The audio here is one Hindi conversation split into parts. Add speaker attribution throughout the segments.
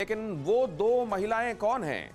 Speaker 1: लेकिन वो दो महिलाएं कौन हैं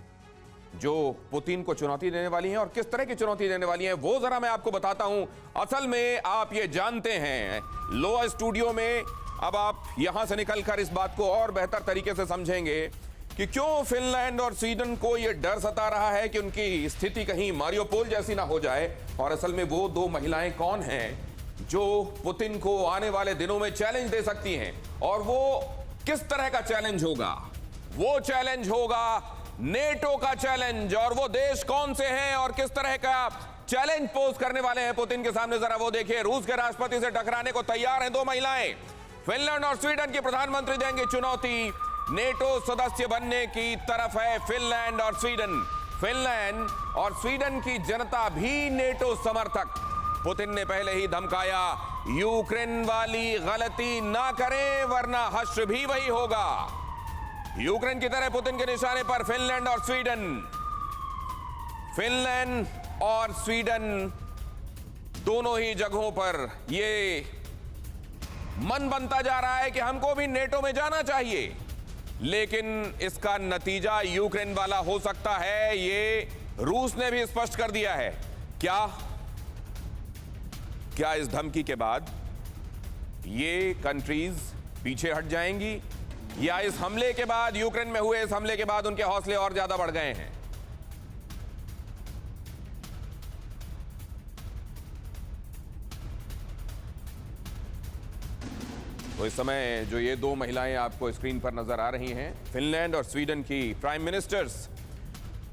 Speaker 1: जो पुतिन को चुनौती देने वाली हैं और किस तरह की चुनौती देने वाली हैं, वो जरा मैं आपको बताता हूं। असल में आप ये जानते हैं, लोआ स्टूडियो में अब आप यहां से निकलकर इस बात को और बेहतर तरीके से समझेंगे कि क्यों फिनलैंड और स्वीडन को यह डर सता रहा है कि उनकी स्थिति कहीं मारियोपोल जैसी ना हो जाए। और असल में वो दो महिलाएं कौन हैं जो पुतिन को आने वाले दिनों में चैलेंज दे सकती हैं, और वो किस तरह का चैलेंज होगा। वो चैलेंज होगा नेटो का चैलेंज। और वो देश कौन से हैं और किस तरह का चैलेंज पोज करने वाले हैं पुतिन के सामने, जरा वो देखिए। रूस के राष्ट्रपति से टकराने को तैयार हैं दो महिलाएं। फिनलैंड और स्वीडन की प्रधानमंत्री देंगे चुनौती। नेटो सदस्य बनने की तरफ है फिनलैंड और स्वीडन। फिनलैंड और स्वीडन की जनता भी नेटो समर्थक। पुतिन ने पहले ही धमकाया, यूक्रेन वाली गलती ना करें वरना हश्र भी वही होगा। यूक्रेन की तरह पुतिन के निशाने पर फिनलैंड और स्वीडन। फिनलैंड और स्वीडन दोनों ही जगहों पर ये मन बनता जा रहा है कि हमको भी नेटो में जाना चाहिए, लेकिन इसका नतीजा यूक्रेन वाला हो सकता है। ये रूस ने भी स्पष्ट कर दिया है। क्या इस धमकी के बाद ये कंट्रीज पीछे हट जाएंगी, या इस हमले के बाद, यूक्रेन में हुए इस हमले के बाद उनके हौसले और ज्यादा बढ़ गए हैं? तो इस समय जो ये दो महिलाएं आपको स्क्रीन पर नजर आ रही हैं, फिनलैंड और स्वीडन की प्राइम मिनिस्टर्स,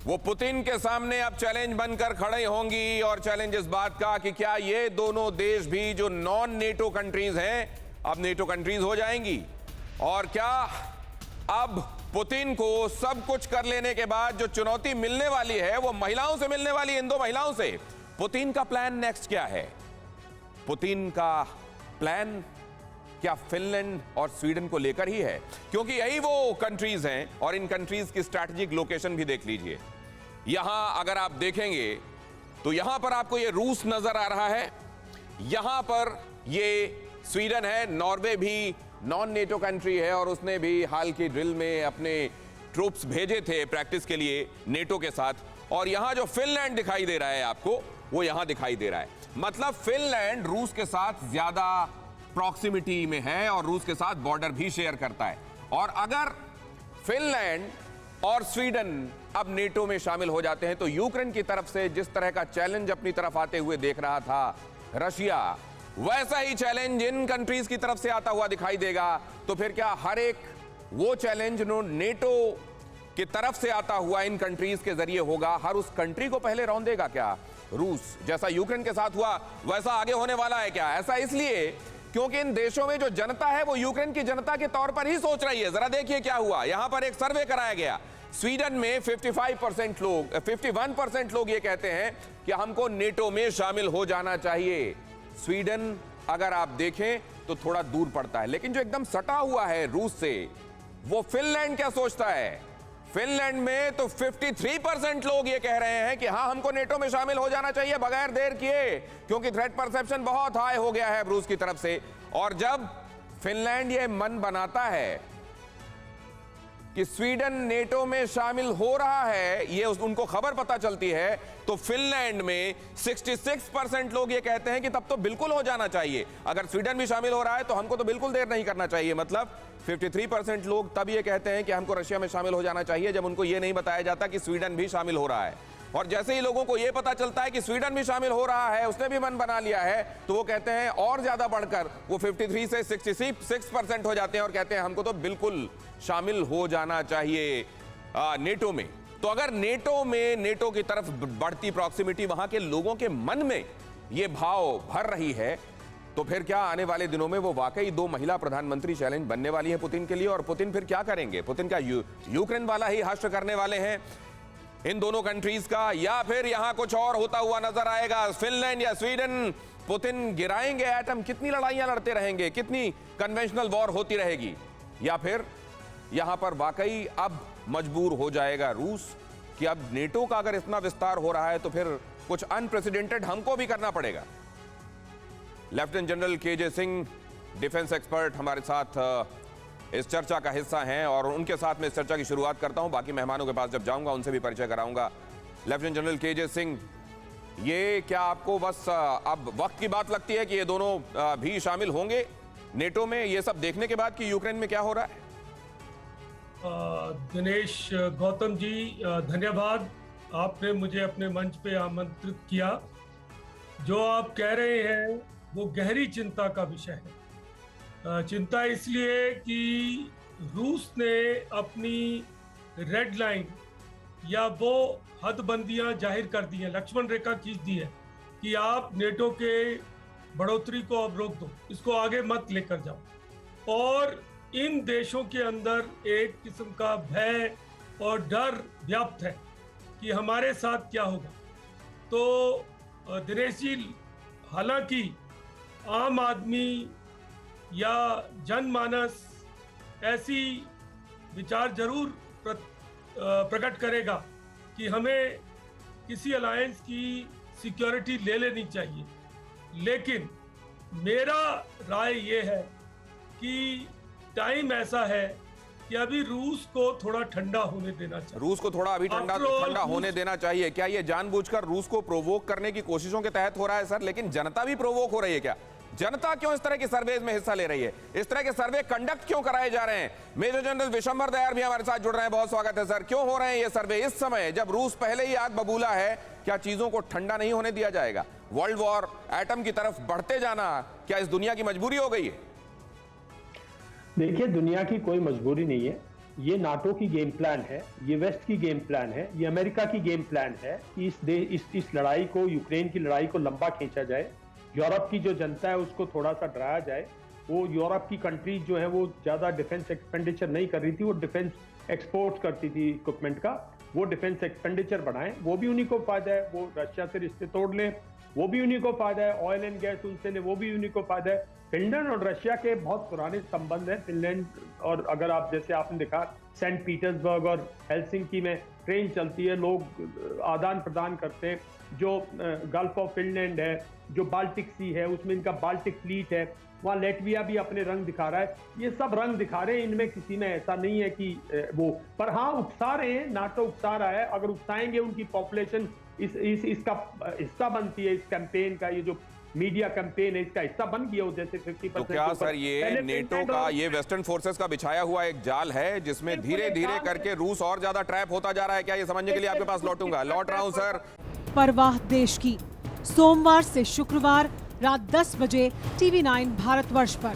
Speaker 1: वो पुतिन के सामने अब चैलेंज बनकर खड़े होंगी। और चैलेंज इस बात का कि क्या ये दोनों देश भी जो नॉन नेटो कंट्रीज हैं अब नेटो कंट्रीज हो जाएंगी। और क्या अब पुतिन को सब कुछ कर लेने के बाद जो चुनौती मिलने वाली है वो महिलाओं से मिलने वाली है, इन दो महिलाओं से। पुतिन का प्लान नेक्स्ट क्या है? पुतिन का प्लान क्या फिनलैंड और स्वीडन को लेकर ही है? क्योंकि यही वो कंट्रीज हैं और इन कंट्रीज की स्ट्रैटेजिक लोकेशन भी देख लीजिए। यहां अगर आप देखेंगे तो यहां पर आपको ये रूस नजर आ रहा है, यहां पर ये स्वीडन है। नॉर्वे भी नॉन नेटो कंट्री है और उसने भी हाल की ड्रिल में अपने ट्रूप्स भेजे थे प्रैक्टिस के लिए नेटो के साथ। और यहां जो फिनलैंड दिखाई दे रहा है आपको, वो यहां दिखाई दे रहा है। मतलब फिनलैंड रूस के साथ ज्यादा प्रॉक्सिमिटी में है और रूस के साथ बॉर्डर भी शेयर करता है। और अगर फिनलैंड और स्वीडन अब नेटो में शामिल हो जाते हैं तो यूक्रेन की तरफ से जिस तरह का चैलेंज अपनी तरफ आते हुए देख रहा था रशिया, वैसा ही चैलेंज इन कंट्रीज की तरफ से आता हुआ दिखाई देगा। तो फिर क्या हर एक वो चैलेंज नेटो की तरफ से आता हुआ इन कंट्रीज के जरिए होगा? हर उस कंट्री को पहले रौंदेगा क्या रूस? जैसा यूक्रेन के साथ हुआ वैसा आगे होने वाला है क्या? ऐसा इसलिए क्योंकि इन देशों में जो जनता है वो यूक्रेन की जनता के तौर पर ही सोच रही है। जरा देखिए क्या हुआ। यहां पर एक सर्वे कराया गया। स्वीडन में 51% लोग ये कहते हैं कि हमको नेटो में शामिल हो जाना चाहिए। स्वीडन अगर आप देखें तो थोड़ा दूर पड़ता है, लेकिन जो एकदम सटा हुआ है रूस से, वो फिनलैंड क्या सोचता है? फिनलैंड में तो 53% लोग ये कह रहे हैं कि हाँ, हमको नेटो में शामिल हो जाना चाहिए बगैर देर किए, क्योंकि थ्रेट परसेप्शन बहुत हाई हो गया है रूस की तरफ से। और जब फिनलैंड ये मन बनाता है कि स्वीडन नेटो में शामिल हो रहा है, ये उनको खबर पता चलती है, तो फिनलैंड में 66% लोग ये कहते हैं कि तब तो बिल्कुल हो जाना चाहिए। अगर स्वीडन भी शामिल हो रहा है तो हमको तो बिल्कुल देर नहीं करना चाहिए। मतलब 53% लोग तब ये कहते हैं कि हमको रशिया में शामिल हो जाना चाहिए जब उनको ये नहीं बताया जाता कि स्वीडन भी शामिल हो रहा है। और जैसे ही लोगों को यह पता चलता है कि स्वीडन भी शामिल हो रहा है, उसने भी मन बना लिया है, तो वो कहते हैं और ज्यादा बढ़कर वो 53 से 66% हो जाते हैं और कहते हैं हमको तो बिल्कुल शामिल हो जाना चाहिए नेटो में। तो अगर नेटो में, नेटो की तरफ बढ़ती प्रॉक्सिमिटी वहां के लोगों के मन में ये भाव भर रही है, तो फिर क्या आने वाले दिनों में वो वाकई दो महिला प्रधानमंत्री चैलेंज बनने वाली है पुतिन के लिए? और पुतिन फिर क्या करेंगे? पुतिन क्या यूक्रेन वाला ही हश्र करने वाले हैं इन दोनों कंट्रीज का, या फिर यहां कुछ और होता हुआ नजर आएगा? फिनलैंड या स्वीडन पुतिन गिराएंगे एटम? कितनी लड़ाइयां लड़ते रहेंगे? कितनी कन्वेंशनल वॉर होती रहेगी? या फिर यहां पर वाकई अब मजबूर हो जाएगा रूस कि अब नेटो का अगर इतना विस्तार हो रहा है तो फिर कुछ अनप्रेसिडेंटेड हमको भी करना पड़ेगा? Lieutenant general KJ Singh, defence expert, हमारे साथ इस चर्चा का हिस्सा हैं और उनके साथ में इस चर्चा की शुरुआत करता हूं। बाकी मेहमानों के पास जब जाऊंगा उनसे भी परिचय कराऊंगा। लेफ्टिनेंट जनरल केजे सिंह, ये क्या आपको बस अब वक्त की बात लगती है कि ये दोनों भी शामिल होंगे नेटो में, ये सब देखने के बाद कि यूक्रेन में क्या हो रहा है?
Speaker 2: दिनेश, गौतम जी, धन्यवाद। आपने मुझे अपने मंच पे आमंत्रित किया। जो आप कह रहे हैं वो गहरी चिंता का विषय है। चिंता इसलिए कि रूस ने अपनी रेड लाइन या वो हदबंदियां जाहिर कर दी हैं, लक्ष्मण रेखा खींच दी है कि आप नेटो के बढ़ोतरी को अब रोक दो, इसको आगे मत लेकर जाओ। और इन देशों के अंदर एक किस्म का भय और डर व्याप्त है कि हमारे साथ क्या होगा। तो दिनेश जी, हालांकि आम आदमी या जनमानस ऐसी विचार जरूर प्रकट करेगा कि हमें किसी अलायंस की सिक्योरिटी ले लेनी चाहिए, लेकिन मेरा राय ये है कि टाइम ऐसा है कि अभी रूस को थोड़ा ठंडा होने देना चाहिए।
Speaker 1: रूस को थोड़ा अभी ठंडा होने देना चाहिए। क्या ये जानबूझकर रूस को प्रोवोक करने की कोशिशों के तहत हो रहा है सर? लेकिन जनता भी प्रोवोक हो रही है क्या? जनता क्यों इस तरह के सर्वेज में हिस्सा ले रही है? इस तरह के सर्वे कंडक्ट क्यों कराए जा रहे हैं? मेजर जनरल विशंबर दयार भी हमारे साथ जुड़ रहे हैं, बहुत स्वागत है सर। क्यों हो रहे हैं ये सर्वे इस समय जब रूस पहले ही आग बबूला है? क्या चीजों को ठंडा नहीं होने दिया जाएगा? वर्ल्ड वॉर, एटम की तरफ बढ़ते जाना क्या इस दुनिया की मजबूरी हो गई है?
Speaker 3: देखिए, दुनिया की कोई मजबूरी नहीं है। ये नाटो की गेम प्लान है, ये वेस्ट की गेम प्लान है, ये अमेरिका की गेम प्लान है कि इस लड़ाई को, यूक्रेन की लड़ाई को लंबा खींचा जाए। यूरोप की जो जनता है उसको थोड़ा सा डराया जाए। वो यूरोप की कंट्रीज जो है वो ज्यादा डिफेंस एक्सपेंडिचर नहीं कर रही थी, वो डिफेंस एक्सपोर्ट करती थी इक्विपमेंट का। वो डिफेंस एक्सपेंडिचर बढ़ाएं, वो भी उन्हीं को फायदा है। वो रशिया से रिश्ते तोड़ लें, वो भी उन्हीं को फायदा है। ऑयल एंड गैस उनसे ले, वो भी उन्हीं को फायदा है। फिनलैंड और रशिया के बहुत पुराने संबंध हैं। फिनलैंड, और अगर आप जैसे आपने देखा सेंट पीटर्सबर्ग और हेलसिंकी में ट्रेन चलती है, लोग आदान प्रदान करते हैं। जो गल्फ ऑफ फिनलैंड है, जो बाल्टिक सी है, उसमें इनका बाल्टिक फ्लीट है। वहाँ लेटविया भी अपने रंग दिखा रहा है। ये सब रंग दिखा रहे हैं, इनमें किसी में ऐसा नहीं है कि वो, पर हाँ उकसा रहे हैं, नाटो उकसा रहा है। अगर उकसाएंगे, उनकी पॉपुलेशन इसका हिस्सा बनती है। इस कैंपेन का, ये जो मीडिया कैंपेन है, इसका हिस्सा बन गया हो जैसे 50%।
Speaker 1: तो क्या सर ये नेटो का, ये वेस्टर्न फोर्सेस का बिछाया हुआ एक जाल है जिसमें धीरे धीरे करके रूस और ज्यादा ट्रैप होता जा रहा है? क्या ये समझने के लिए आपके पास लौटूंगा, लौट रहा हूं सर।
Speaker 4: परवाह देश की, सोमवार से शुक्रवार रात 10 बजे TV9 भारतवर्ष पर।